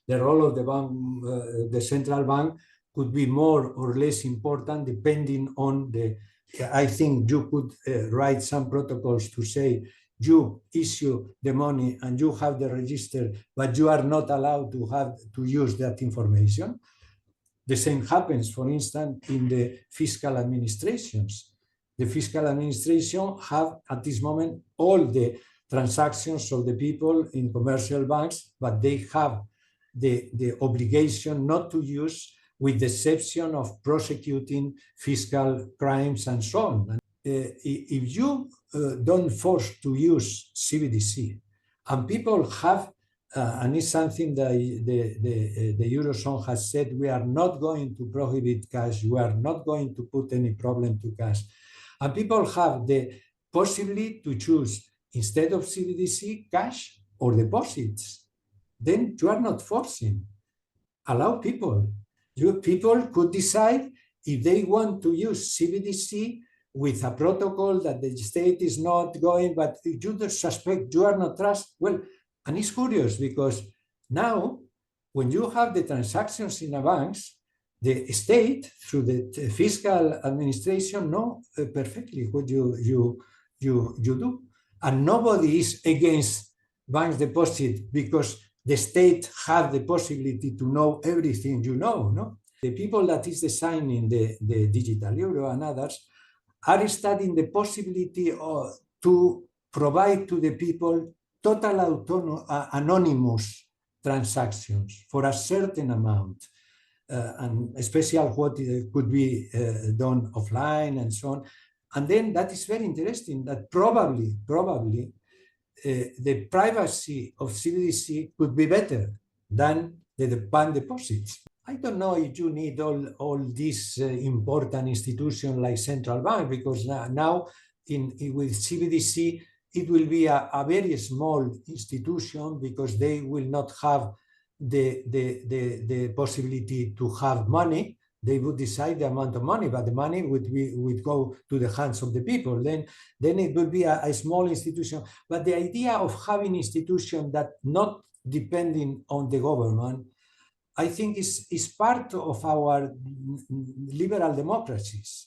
the role of the bank, the central bank, could be more or less important depending on the. I think you could write some protocols to say you issue the money and you have the register, but you are not allowed to use that information. The same happens, for instance, in the fiscal administrations. The fiscal administration have at this moment all the transactions of the people in commercial banks, but they have the obligation not to use, with the exception of prosecuting fiscal crimes and so on. And, if you don't force to use CBDC, and people have, and it's something that the Eurozone has said, we are not going to prohibit cash, we are not going to put any problem to cash. And people have the possibility to choose, instead of CBDC, cash or deposits. Then you are not forcing. Allow people. People could decide if they want to use CBDC with a protocol that the state is not going, but you suspect, you are not trust. Well, and it's curious because now, when you have the transactions in the banks, the state, through the fiscal administration, know perfectly what you do. And nobody is against bank deposit because the state have the possibility to know everything you know, no? The people that is designing the digital euro and others are studying the possibility to provide to the people total anonymous transactions for a certain amount, and especially what could be done offline and so on. And then that is very interesting, that probably the privacy of CBDC could be better than the bank deposits. I don't know if you need all these important institutions like central bank, because now with CBDC, it will be a very small institution because they will not have the possibility to have money. They would decide the amount of money, but the money would go to the hands of the people. Then it will be a small institution. But the idea of having institution that not depending on the government, I think is part of our liberal democracies.